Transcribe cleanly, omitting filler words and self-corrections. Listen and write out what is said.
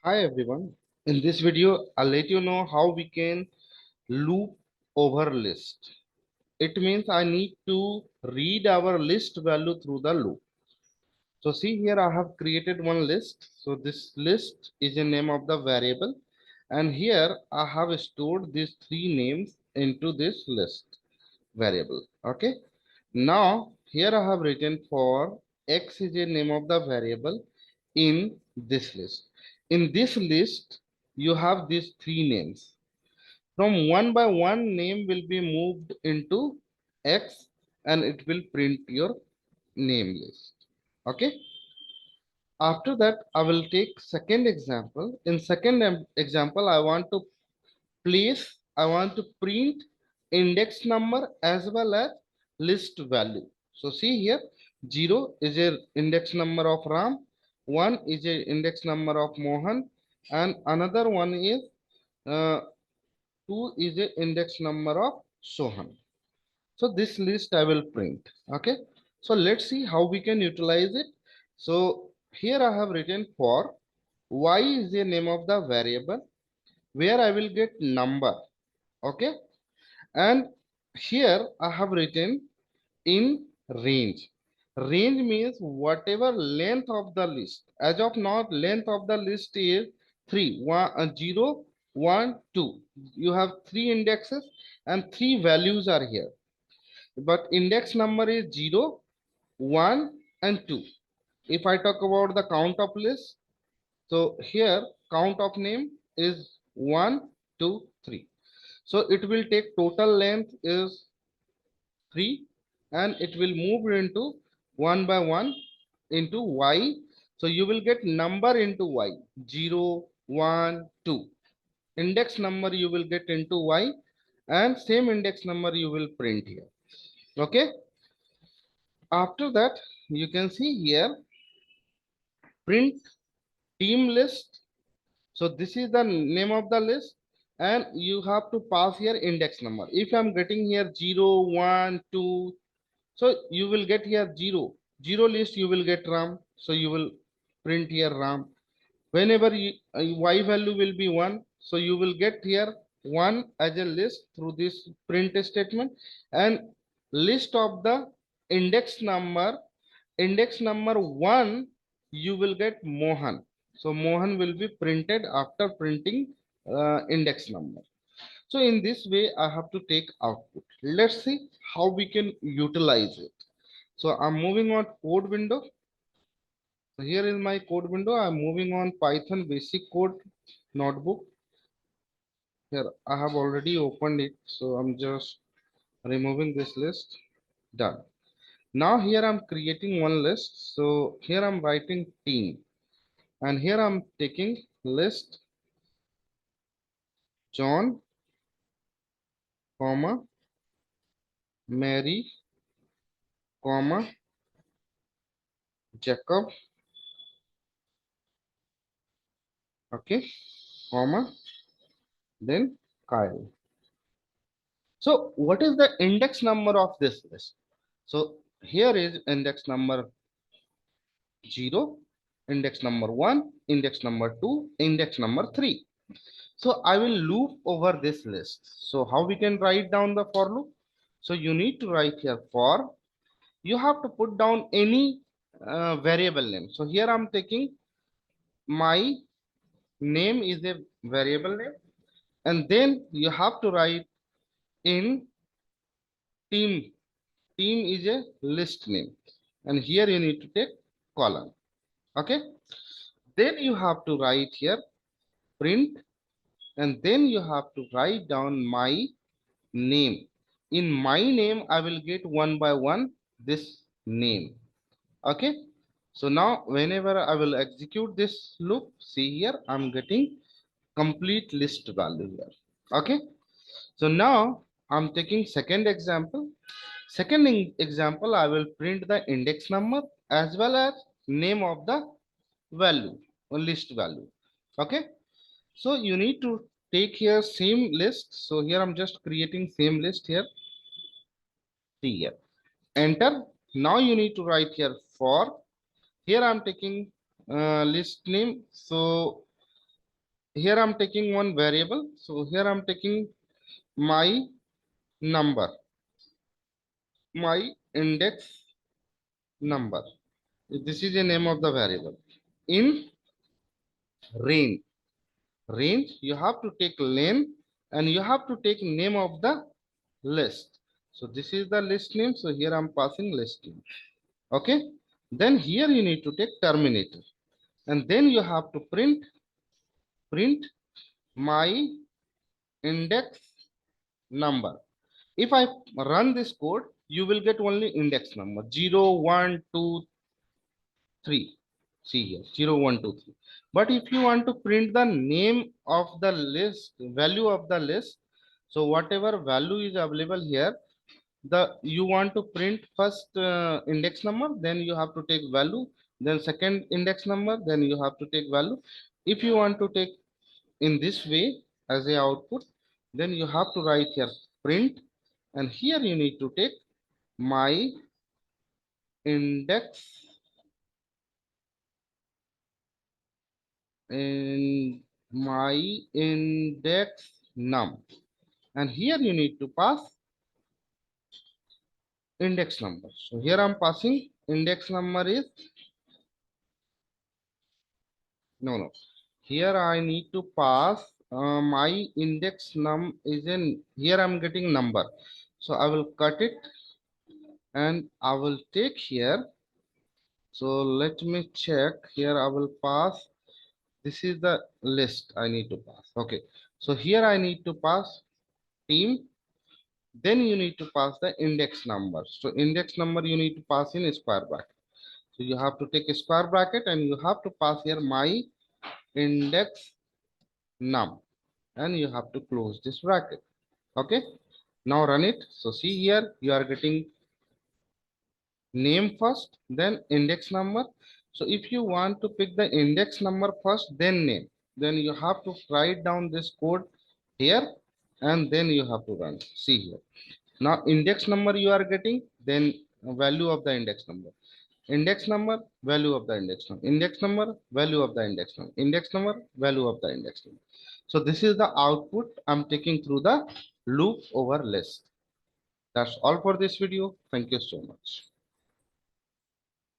Hi everyone. In this video, I'll let you know how we can loop over list. It means I need to read our list value through the loop. So see here I have created one list. So this list is the name of the variable and here I have stored these three names into this list variable. Okay. Now here I have written for x is a name of the variable in this list. In this list, you have these three names. From one by one name will be moved into x and it will print your name list. Okay. After that, I will take second example. In second example, I want to print index number as well as list value. So see here, 0 is a index number of Ram, 1 is a index number of Mohan, and another one is 2 is a index number of Sohan. So this list I will print. Okay. So let's see how we can utilize it. So here I have written for y is the name of the variable where I will get number. Okay. And here I have written in range. Range means whatever length of the list. As of now, length of the list is 3, 0, 1, 2. You have three indexes and three values are here. But index number is 0, 1, and 2. If I talk about the count of list, so here count of name is 1, 2, 3. So it will take total length is 3 and it will move into one by one into y. So you will get number into y 0, 1, 2. Index number you will get into y and same index number you will print here. Okay. After that, you can see here print team list. So this is the name of the list and you have to pass here index number. If I'm getting here 0, 1, 2, so you will get here 0. 0 list you will get Ram. So you will print here Ram. Whenever y value will be 1, so you will get here 1 as a list through this print statement and list of the index number 1 you will get Mohan. So Mohan will be printed after printing index number. So in this way, I have to take output. Let's see how we can utilize it. So I'm moving on code window. So here is my code window. I'm moving on Python basic code notebook. Here I have already opened it. So I'm just removing this list. Done. Now here I'm creating one list. So here I'm writing team. And here I'm taking list John, comma, Mary, comma, Jacob, okay, comma, then Kyle. So what is the index number of this list? So here is index number 0, index number 1, index number 2, index number 3. So I will loop over this list. So how we can write down the for loop? So you need to write here for, you have to put down any variable name. So here I'm taking my name is a variable name and then you have to write in team. Team is a list name and here you need to take column. Okay. Then you have to write here print and then you have to write down my name. In my name, I will get one by one this name. Okay. So now whenever I will execute this loop, see here, I'm getting complete list value here. Okay. So now I'm taking second example. Second example, I will print the index number as well as name of the value or list value. Okay. So you need to take here same list. So here I'm just creating same list here. See here. Enter. Now you need to write here for. Here I'm taking list name. So here I'm taking one variable. So here I'm taking my number, my index number. This is the name of the variable. In range, range, you have to take len and you have to take name of the list. So this is the list name. So here I'm passing list name. Okay. Then here you need to take terminator. And then you have to print my index number. If I run this code, you will get only index number 0, 1, 2, 3. See here 0, 1, 2, 3. But if you want to print the name of the list, value of the list, so whatever value is available here, the you want to print first index number, then you have to take value, then second index number, then you have to take value. If you want to take in this way as a output, then you have to write here print, and here you need to take my index in my index num, and here you need to pass index number. So here I'm passing index number is no. Here I need to pass my index num is in here I'm getting number. So I will cut it and I will take here. So let me check here. I will pass. This is the list I need to pass. Okay. So here I need to pass team. Then you need to pass the index number. So index number you need to pass in a square bracket. So you have to take a square bracket and you have to pass here my index num, and you have to close this bracket. Okay. Now run it. So see here you are getting name first, then index number. So if you want to pick the index number first, then name, then you have to write down this code here and then you have to run. See here. Now index number you are getting, then value of the index number. Index number, value of the index number. Index number, value of the index number. Index number, value of the index number. So this is the output I'm taking through the loop over list. That's all for this video. Thank you so much.